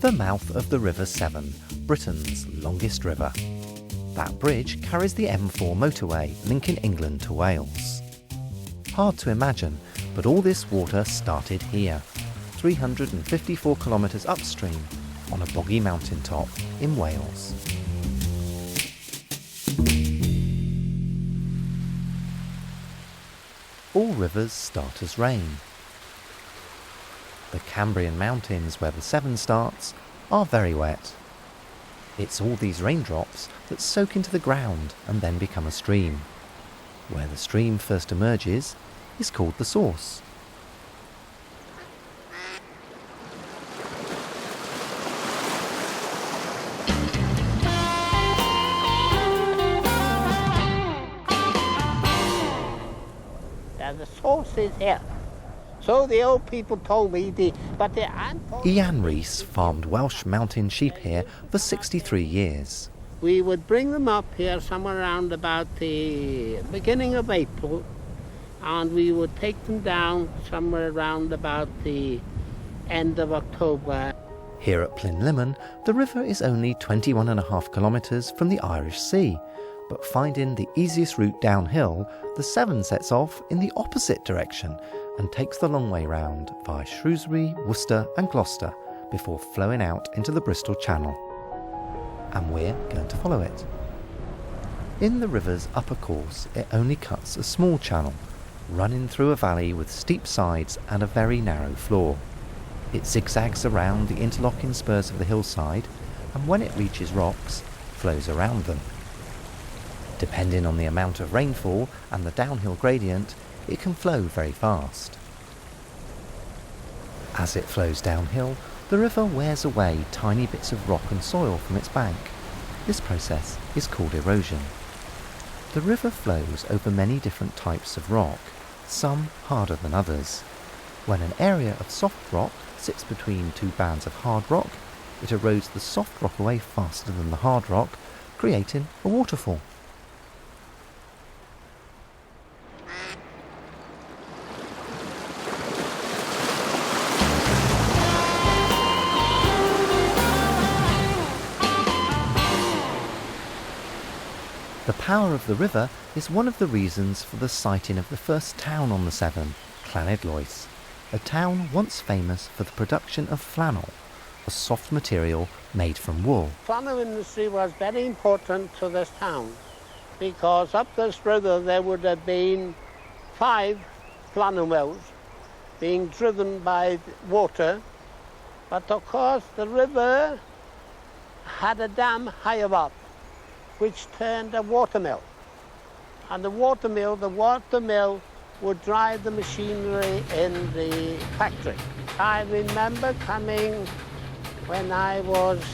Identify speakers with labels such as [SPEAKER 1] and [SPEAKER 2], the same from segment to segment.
[SPEAKER 1] The mouth of the River Severn, Britain's longest river. That bridge carries the M4 motorway linking England to Wales. Hard to imagine, but all this water started here, 354 kilometres upstream, on a boggy mountaintop in Wales. All rivers start as rain. The Cambrian Mountains, where the Severn starts, are very wet. It's all these raindrops that soak into the ground and then become a stream. Where the stream first emerges is called the source.
[SPEAKER 2] The source is here. So the old people told me,
[SPEAKER 1] Ian Rees farmed Welsh mountain sheep here for 63 years.
[SPEAKER 2] We would bring them up here somewhere around about the beginning of April, and we would take them down somewhere around about the end of October.
[SPEAKER 1] Here at Plynlimmon, the river is only 21.5 kilometres from the Irish Sea, but finding the easiest route downhill, the Severn sets off in the opposite direction and takes the long way round via Shrewsbury, Worcester and Gloucester before flowing out into the Bristol Channel. And we're going to follow it. In the river's upper course, it only cuts a small channel, running through a valley with steep sides and a very narrow floor. It zigzags around the interlocking spurs of the hillside, and when it reaches rocks, flows around them. Depending on the amount of rainfall and the downhill gradient, it can flow very fast. As it flows downhill, the river wears away tiny bits of rock and soil from its bank. This process is called erosion. The river flows over many different types of rock, some harder than others. When an area of soft rock sits between two bands of hard rock, it erodes the soft rock away faster than the hard rock, creating a waterfall. The power of the river is one of the reasons for the siting of the first town on the Severn, Llanidloes, a town once famous for the production of flannel, a soft material made from wool.
[SPEAKER 2] Flannel industry was very important to this town because up this river there would have been 5 flannel mills being driven by water, but of course the river had a dam higher up which turned a watermill. And the watermill would drive the machinery in the factory. I remember coming when I was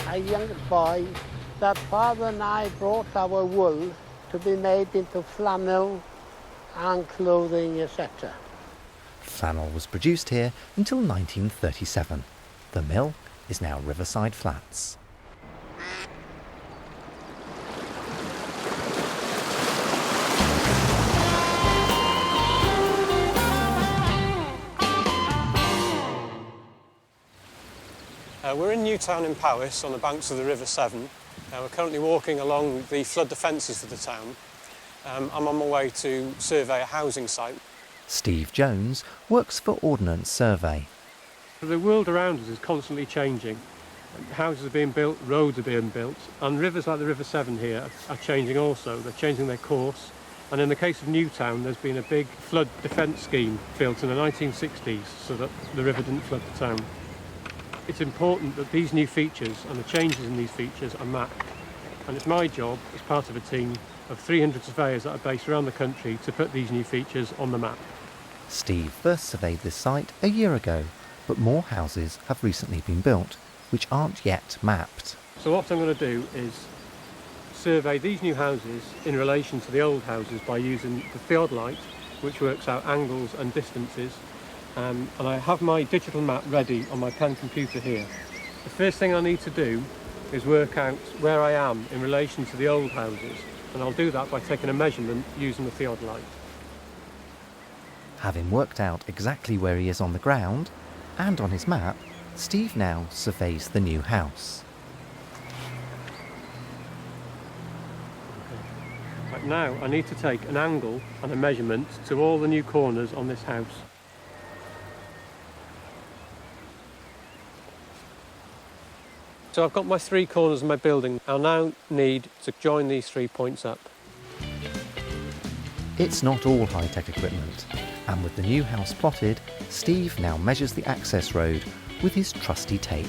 [SPEAKER 2] a young boy, that father and I brought our wool to be made into flannel and clothing, etc.
[SPEAKER 1] Flannel was produced here until 1937. The mill is now Riverside Flats.
[SPEAKER 3] We're in Newtown in Powys on the banks of the River Severn. We're currently walking along the flood defences of the town. I'm on my way to survey a housing site.
[SPEAKER 1] Steve Jones works for Ordnance Survey.
[SPEAKER 4] The world around us is constantly changing. Houses are being built, roads are being built, and rivers like the River Severn here are changing also. They're changing their course. And in the case of Newtown, there's been a big flood defence scheme built in the 1960s so that the river didn't flood the town. It's important that these new features and the changes in these features are mapped. And it's my job, as part of a team of 300 surveyors that are based around the country, to put these new features on the map.
[SPEAKER 1] Steve first surveyed this site a year ago, but more houses have recently been built, which aren't yet mapped.
[SPEAKER 4] So what I'm going to do is survey these new houses in relation to the old houses by using the theodolite, which works out angles and distances. And I have my digital map ready on my pen computer here. The first thing I need to do is work out where I am in relation to the old houses, and I'll do that by taking a measurement using the theodolite.
[SPEAKER 1] Having worked out exactly where he is on the ground and on his map, Steve now surveys the new house.
[SPEAKER 4] Right, now I need to take an angle and a measurement to all the new corners on this house. So I've got my 3 corners of my building. I'll now need to join these 3 points up.
[SPEAKER 1] It's not all high-tech equipment, and with the new house plotted, Steve now measures the access road with his trusty tape.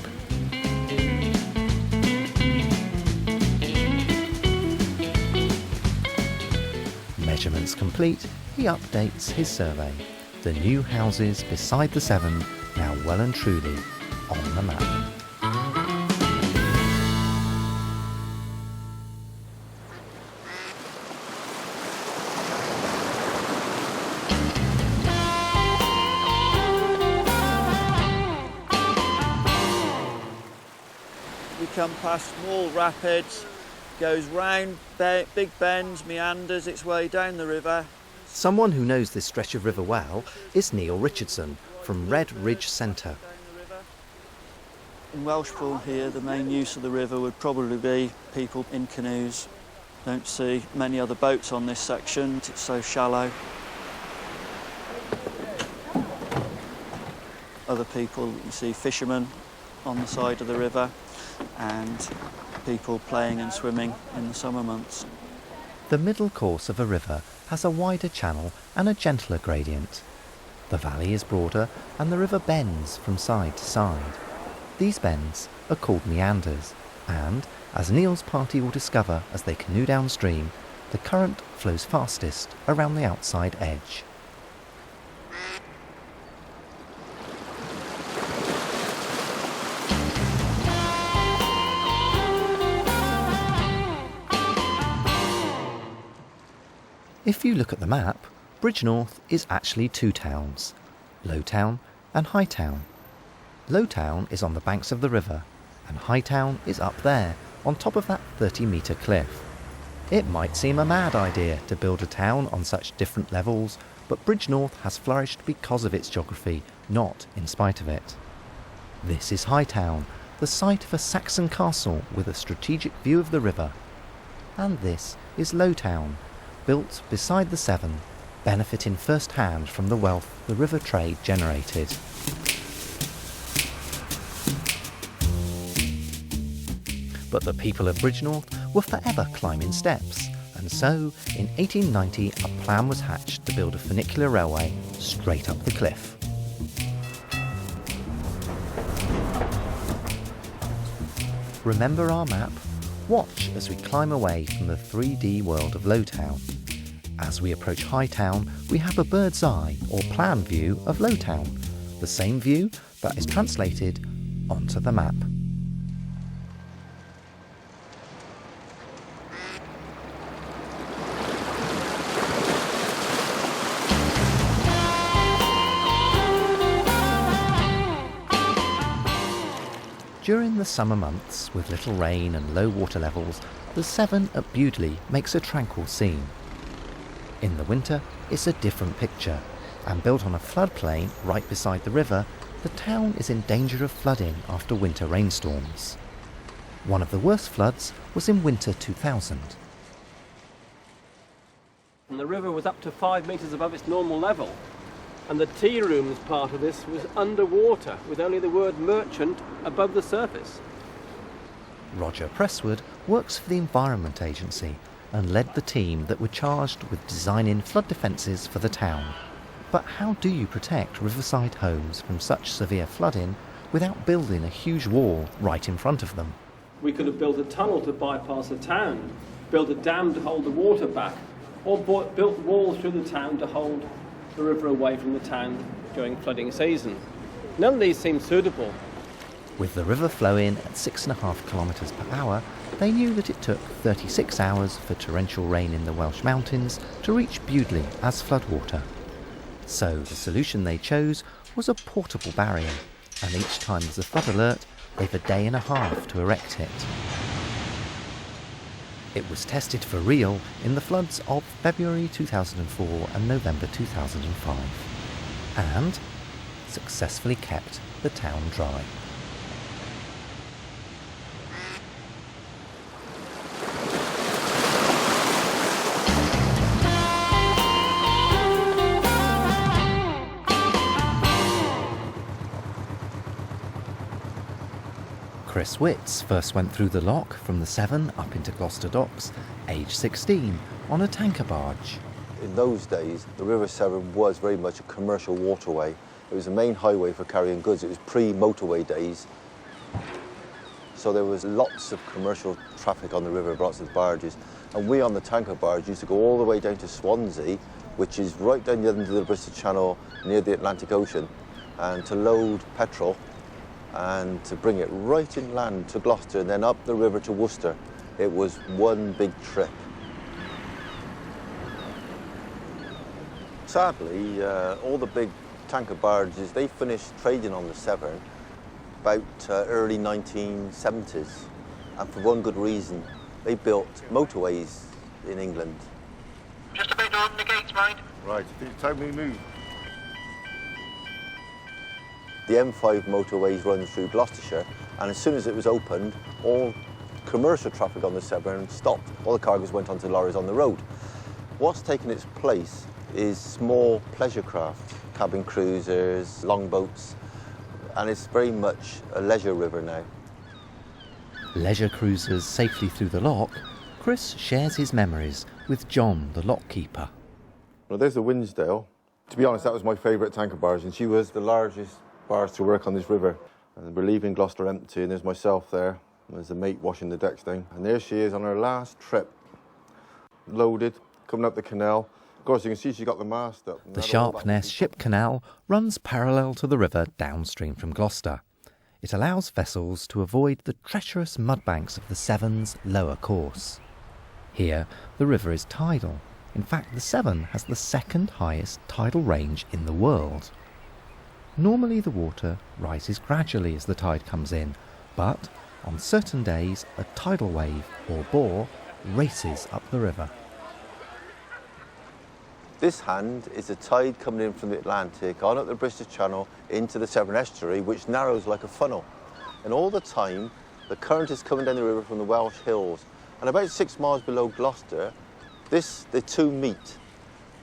[SPEAKER 1] Measurements complete, he updates his survey. The new houses beside the Severn now well and truly on the map.
[SPEAKER 5] We come past small rapids, goes round big bends, meanders its way down the river.
[SPEAKER 1] Someone who knows this stretch of river well is Neil Richardson from Red Ridge Centre.
[SPEAKER 5] In Welshpool here, the main use of the river would probably be people in canoes. Don't see many other boats on this section, it's so shallow. Other people, you see fishermen on the side of the river and people playing and swimming in the summer months.
[SPEAKER 1] The middle course of a river has a wider channel and a gentler gradient. The valley is broader and the river bends from side to side. These bends are called meanders and, as Neil's party will discover as they canoe downstream, the current flows fastest around the outside edge. If you look at the map, Bridgnorth is actually 2 towns, Lowtown and Hightown. Lowtown is on the banks of the river, and Hightown is up there, on top of that 30-metre cliff. It might seem a mad idea to build a town on such different levels, but Bridgnorth has flourished because of its geography, not in spite of it. This is Hightown, the site of a Saxon castle with a strategic view of the river. And this is Lowtown, built beside the Severn, benefiting first-hand from the wealth the river trade generated. But the people of Bridgnorth were forever climbing steps, and so, in 1890, a plan was hatched to build a funicular railway straight up the cliff. Remember our map? Watch as we climb away from the 3D world of Lowtown. As we approach Hightown, we have a bird's eye or plan view of Lowtown, the same view that is translated onto the map. During the summer months, with little rain and low water levels, the Severn at Bewdley makes a tranquil scene. In the winter, it's a different picture, and built on a floodplain right beside the river, the town is in danger of flooding after winter rainstorms. One of the worst floods was in winter 2000.
[SPEAKER 6] And the river was up to 5 metres above its normal level. And the tea rooms part of this was underwater, with only the word merchant above the surface.
[SPEAKER 1] Roger Presswood works for the Environment Agency and led the team that were charged with designing flood defences for the town. But how do you protect riverside homes from such severe flooding without building a huge wall right in front of them?
[SPEAKER 6] We could have built a tunnel to bypass the town, built a dam to hold the water back, or built walls through the town to hold the river away from the town during flooding season. None of these seemed suitable.
[SPEAKER 1] With the river flowing at 6.5 kilometres per hour, they knew that it took 36 hours for torrential rain in the Welsh mountains to reach Bewdley as floodwater. So the solution they chose was a portable barrier, and each time there's a flood alert, they've a day and a half to erect it. It was tested for real in the floods of February 2004 and November 2005, and successfully kept the town dry. Chris Witts first went through the lock from the Severn up into Gloucester Docks, age 16, on a tanker barge.
[SPEAKER 7] In those days, the River Severn was very much a commercial waterway. It was the main highway for carrying goods. It was pre-motorway days. So there was lots of commercial traffic on the river, lots of barges. And we on the tanker barge used to go all the way down to Swansea, which is right down the end of the Bristol Channel near the Atlantic Ocean, and to load petrol and to bring it right inland to Gloucester and then up the river to Worcester. It was one big trip. Sadly, all the big tanker barges, they finished trading on the Severn about early 1970s, and for one good reason. They built motorways in England.
[SPEAKER 8] Just about to open the gates, mind.
[SPEAKER 7] Right, time we move. The M5 motorways run through Gloucestershire, and as soon as it was opened, all commercial traffic on the Severn stopped. All the cargoes went onto lorries on the road. What's taken its place is small pleasure craft, cabin cruisers, longboats, and it's very much a leisure river now.
[SPEAKER 1] Leisure cruisers safely through the lock, Chris shares his memories with John, the lockkeeper.
[SPEAKER 7] Well, there's the Winsdale. To be honest, that was my favourite tanker barge, and she was the largest barge to work on this river. And we're leaving Gloucester empty, and there's myself there. There's a mate washing the decks down. And there she is on her last trip, loaded, coming up the canal. Of course, you can see she's got the mast up.
[SPEAKER 1] The Sharpness Ship Canal runs parallel to the river downstream from Gloucester. It allows vessels to avoid the treacherous mudbanks of the Severn's lower course. Here, the river is tidal. In fact, the Severn has the second highest tidal range in the world. Normally the water rises gradually as the tide comes in, but on certain days a tidal wave, or bore, races up the river.
[SPEAKER 7] This hand is the tide coming in from the Atlantic on up the Bristol Channel into the Severn Estuary, which narrows like a funnel. And all the time, the current is coming down the river from the Welsh hills. And about 6 miles below Gloucester, the two meet.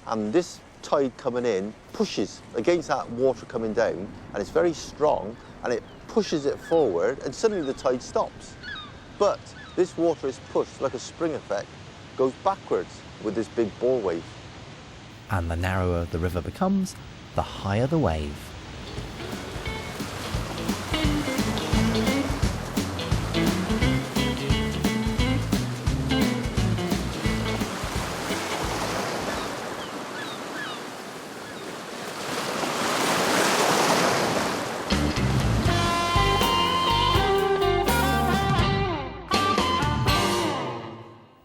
[SPEAKER 7] And this tide coming in pushes against that water coming down, and it's very strong, and it pushes it forward, and suddenly the tide stops. But this water is pushed like a spring effect, goes backwards with this big bore wave.
[SPEAKER 1] And the narrower the river becomes, the higher the wave.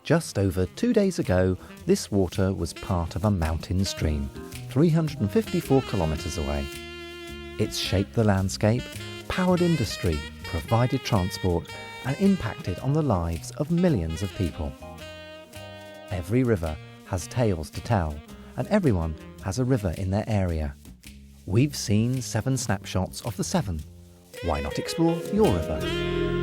[SPEAKER 1] Just over 2 days ago, this water was part of a mountain stream, 354 kilometres away. It's shaped the landscape, powered industry, provided transport, and impacted on the lives of millions of people. Every river has tales to tell, and everyone has a river in their area. We've seen 7 snapshots of the Severn. Why not explore your river?